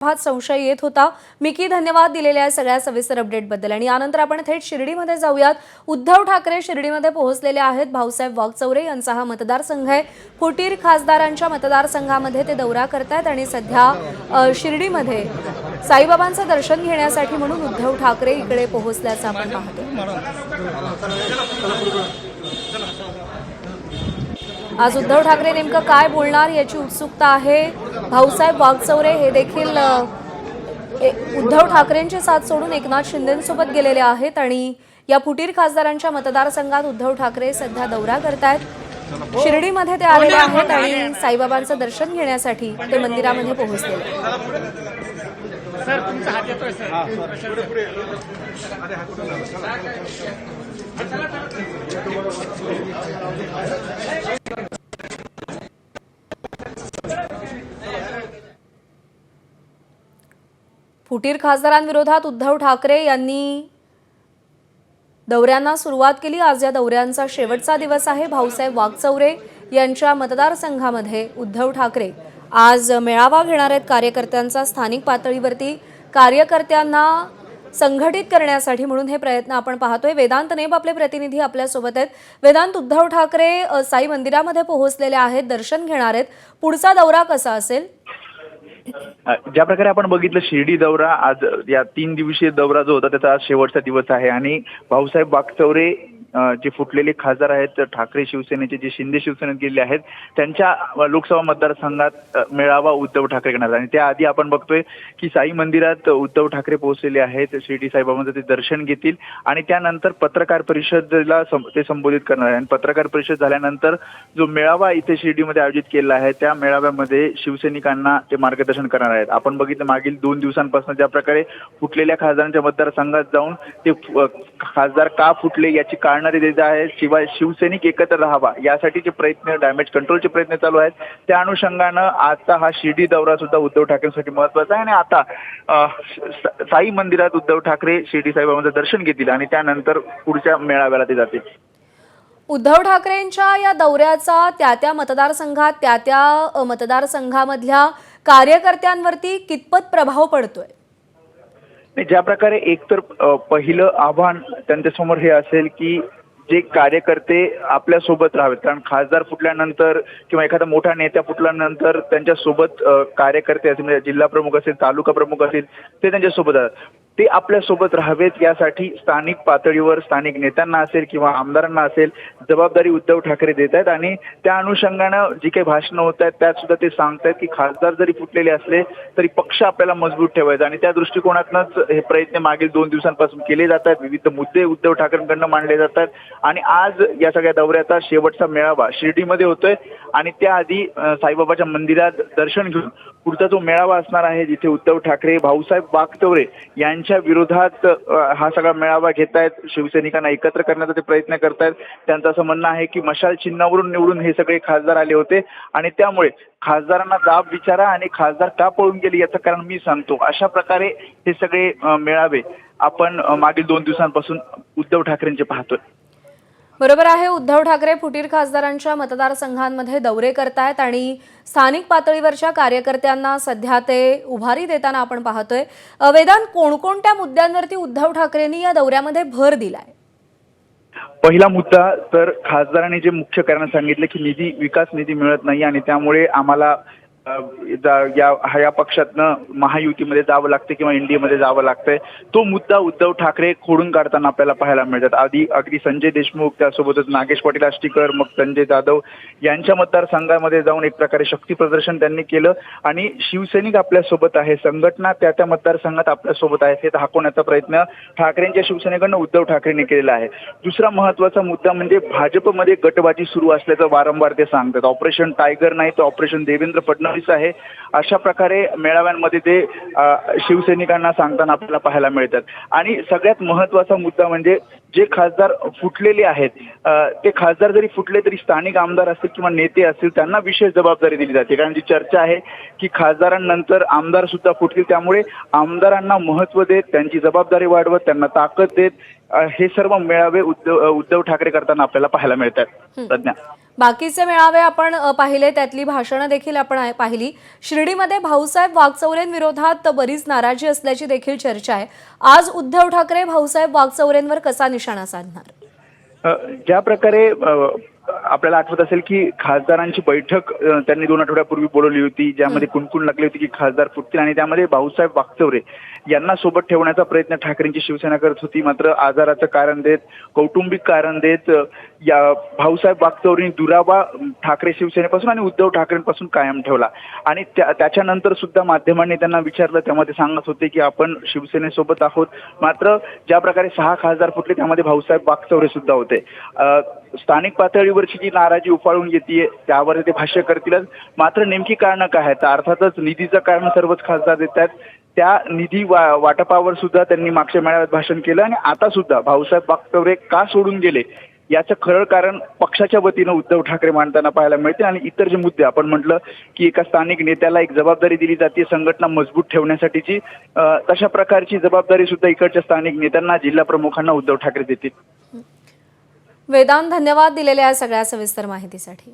संशय येत होता। मिकी, धन्यवाद दिलेल्या सगळ्या सविस्तर अपडेटबद्दल। आणि यानंतर आपण थेट शिर्डीमध्ये जाऊयात। उद्धव ठाकरे शिर्डीमध्ये पोहोचलेले आहेत। भाऊसाहेब वागचौरे यांचा हा मतदारसंघ आहे। फुटीर खासदारांच्या मतदारसंघामध्ये ते दौरा करतात आणि सध्या शिर्डीमध्ये साईबाबांचं दर्शन घेण्यासाठी म्हणून उद्धव ठाकरे इकडे पोहोचल्याचं आपण पाहतो। आज उद्धव ठाकरे नेमकं काय बोलणार याची उत्सुकता आहे। भाऊसाहेब वागचौरे हे देखील उद्धव ठाकरेंची साथ सोडून एकनाथ शिंदेंसोबत गेलेले आहेत आणि या फुटीर खासदारांच्या मतदारसंघात उद्धव ठाकरे सध्या दौरा करतायत। शिर्डीमध्ये ते आलेले आहेत आणि साईबाबांचं दर्शन घेण्यासाठी ते मंदिरामध्ये पोहोचलेले फुटीर खासदारांविरोधात उद्धव ठाकरे यांनी दौऱ्यांना सुरुवात केली। आज या दौऱ्यांचा शेवटचा दिवस आहे। भाऊसाहेब वागचौरे यांच्या मतदारसंघामध्ये उद्धव ठाकरे आज मेळावा घेणार आहेत कार्यकर्त्यांचा। स्थानिक पातळीवरती कार्यकर्त्यांना संघटित करण्यासाठी म्हणून हे प्रयत्न आपण पाहतोय। वेदांत नेब आपले प्रतिनिधी आपल्यासोबत आहेत। वेदांत, उद्धव ठाकरे साई मंदिरामध्ये पोहोचलेले आहेत, दर्शन घेणार आहेत। पुढचा दौरा कसा असेल? ज्या प्रकारे आपण बघितलं, शिर्डी दौरा आज या 3 दिवसीय दौरा जो होता त्याचा आज शेवटचा दिवस आहे आणि भाऊसाहेब वागचौरे जे फुटलेले खासदार आहेत ठाकरे शिवसेनेचे, जे शिंदे शिवसेनेत गेले आहेत, त्यांच्या लोकसभा मतदारसंघात मेळावा उद्धव ठाकरे करणार आणि त्याआधी आपण बघतोय की साई मंदिरात उद्धव ठाकरे पोहोचलेले आहेत। शिर्डी साईबाबांचं ते दर्शन घेतील आणि त्यानंतर पत्रकार परिषदेला ते संबोधित करणार आहे आणि पत्रकार परिषद झाल्यानंतर जो मेळावा इथे शिर्डीमध्ये आयोजित केला आहे त्या मेळाव्यामध्ये शिवसैनिकांना ते मार्गदर्शन करणार आहेत। आपण बघितलं मागील 2 दिवसांपासून ज्या प्रकारे फुटलेल्या खासदारांच्या मतदारसंघात जाऊन ते खासदार का फुटले याची कारणे देत आहेत, शिवाय शिवसैनिक एकत्र राहावा यासाठीचे प्रयत्न, डॅमेज कंट्रोलचे प्रयत्न चालू आहेत। त्या अनुषंगानं आता हा शिर्डी दौरा सुद्धा उद्धव ठाकरेंसाठी महत्त्वाचा आहे आणि आता साई मंदिरात उद्धव ठाकरे शिर्डी साईबाबांचं दर्शन घेतील आणि त्यानंतर पुढच्या मेळाव्याला ते जातील। उद्धव ठाकरेंच्या या दौऱ्याचा त्या मतदारसंघामधल्या कार्यकर्त्यांवरती कितपत प्रभाव पडतोय? ज्या प्रकारे एकतर पहिलं आव्हान त्यांच्यासमोर हे असेल की जे कार्यकर्ते आपल्या सोबत राहावेत, कारण खासदार फुटल्यानंतर किंवा एखादा मोठा नेता फुटल्यानंतर त्यांच्या सोबत कार्यकर्ते असतील, म्हणजे जिल्हा प्रमुख असेल, तालुका प्रमुख असेल, ते त्यांच्या सोबत राहतात, ते आपल्या सोबत राहावेत यासाठी स्थानिक पातळीवर स्थानिक नेत्यांना असेल किंवा आमदारांना असेल जबाबदारी उद्धव ठाकरे देत आहेत आणि त्या अनुषंगानं जी काही भाषणं होत आहेत त्यात सुद्धा ते सांगतायत की खासदार जरी फुटलेले असले तरी पक्ष आपल्याला मजबूत ठेवायचा आणि त्या दृष्टिकोनातूनच हे प्रयत्न मागील 2 दिवसांपासून केले जातात। विविध मुद्दे उद्धव ठाकरेंकडून मांडले जातात आणि आज या सगळ्या दौऱ्याचा शेवटचा मेळावा शिर्डीमध्ये होतोय आणि त्याआधी साईबाबाच्या मंदिरात दर्शन घेऊन पुढचा जो मेळावा असणार आहे जिथे उद्धव ठाकरे भाऊसाहेब वागचौरे यांच्या विरोधात हा सगळा मेळावा घेत आहेत, शिवसैनिकांना एकत्र करण्याचा ते प्रयत्न करतायत। त्यांचं असं म्हणणं आहे की मशाल चिन्हावरून निवडून हे सगळे खासदार आले होते आणि त्यामुळे खासदारांना जाब विचारा आणि खासदार का पळून गेले याचं कारण मी सांगतो, अशा प्रकारे हे सगळे मेळावे आपण मागील 2 दिवसांपासून उद्धव ठाकरेंचे पाहतोय। बरोबर आहे। उद्धव ठाकरे फुटीर खासदारांच्या मतदारसंघांमध्ये दौरे करतायत आणि स्थानिक पातळीवरच्या कार्यकर्त्यांना सध्या ते उभारी देताना आपण पाहतोय। वेदांत, कोणकोणत्या मुद्द्यांवरती उद्धव ठाकरेंनी या दौऱ्यामध्ये भर दिलाय? पहिला मुद्दा तर खासदारांनी जे मुख्य कारण सांगितले की विकास निधी मिळत नाही आणि त्यामुळे आम्हाला या पक्षातनं महायुतीमध्ये जावं लागते किंवा एनडीएमध्ये जावं लागतंय, तो मुद्दा उद्धव ठाकरे खोडून काढताना आपल्याला पाहायला मिळतात। अगदी संजय देशमुख, त्यासोबतच नागेश पाटील आष्टीकर, मग संजय जाधव यांच्या मतदारसंघामध्ये जाऊन एक प्रकारे शक्ती प्रदर्शन त्यांनी केलं आणि शिवसैनिक आपल्यासोबत आहे, संघटना त्या मतदारसंघात आपल्यासोबत आहे हे दाखवण्याचा प्रयत्न ठाकरेंच्या शिवसेनेकडनं उद्धव ठाकरेंनी केलेला आहे। दुसरा महत्त्वाचा मुद्दा म्हणजे भाजपमध्ये गटबाजी सुरू असल्याचं वारंवार ते सांगतात। ऑपरेशन टायगर नाही तर ऑपरेशन देवेंद्र फडणवीस आहे, अशा प्रकारे मेळाव्यांमध्ये ते शिवसैनिकांना सांगताना आपल्याला पाहायला मिळतात। आणि सगळ्यात महत्त्वाचा मुद्दा म्हणजे जे खासदार फुटलेले आहेत ते खासदार जरी फुटले तरी स्थानिक आमदार असतील किंवा नेते असतील त्यांना विशेष जबाबदारी दिली जाते, कारण जी चर्चा आहे की खासदारांनंतर आमदार सुद्धा फुटतील, त्यामुळे आमदारांना महत्त्व देत, त्यांची जबाबदारी वाढवत, त्यांना ताकद देत हे सर्व मेळावे उद्धव ठाकरे करताना आपल्याला पाहायला मिळतात। बाकीचे मेळावे आपण पाहिले, त्यातली भाषणं देखील आपण पाहिली. शिर्डीमध्ये भाऊसाहेब वागचौरेंविरोधात बरीच नाराजी असल्याची देखील चर्चा आहे. आज उद्धव ठाकरे भाऊसाहेब वागचौरेंवर कसा निशाणा साधणार? ज्या प्रकारे आपल्याला आठवत असेल की खासदारांची बैठक त्यांनी 2 आठवड्यापूर्वी बोलवली होती, ज्यामध्ये कुणकुण लागली होती की खासदार फुटतील आणि त्यामध्ये भाऊसाहेब वागचौरे यांना सोबत ठेवण्याचा प्रयत्न ठाकरेंची शिवसेना करत होती. मात्र आजाराचं कारण देत, कौटुंबिक कारण देत या भाऊसाहेब वागचौरेंनी दुरावा ठाकरे शिवसेनेपासून आणि उद्धव ठाकरेंपासून कायम ठेवला आणि त्याच्यानंतर सुद्धा माध्यमांनी त्यांना विचारलं, तेव्हा ते सांगत होते की आपण शिवसेनेसोबत आहोत. मात्र ज्या प्रकारे 6 खासदार फुटले त्यामध्ये भाऊसाहेब वागचौरे सुद्धा होते. स्थानिक पातळीवरची जी नाराजी उफाळून येते त्यावर ते भाष्य करतीलच. मात्र नेमकी कारणं काय आहेत? अर्थातच निधीचं कारण सर्वच खासदार देत आहेत. त्या निधी वाटपावर सुद्धा त्यांनी मागच्या मेळाव्यात भाषण केलं आणि आता सुद्धा भाऊसाहेब वागचौरे का सोडून गेले याचं खरं कारण पक्षाच्या वतीनं उद्धव ठाकरे मांडताना पाहायला मिळते. आणि इतर जे मुद्दे आपण म्हटलं की एका स्थानिक नेत्याला एक जबाबदारी दिली जाते संघटना मजबूत ठेवण्यासाठीची, तशा प्रकारची जबाबदारी सुद्धा इकडच्या स्थानिक नेत्यांना, जिल्हा प्रमुखांना उद्धव ठाकरे देतील. वेदांत, धन्यवाद दिलेल्या या सगळ्या सविस्तर माहितीसाठी.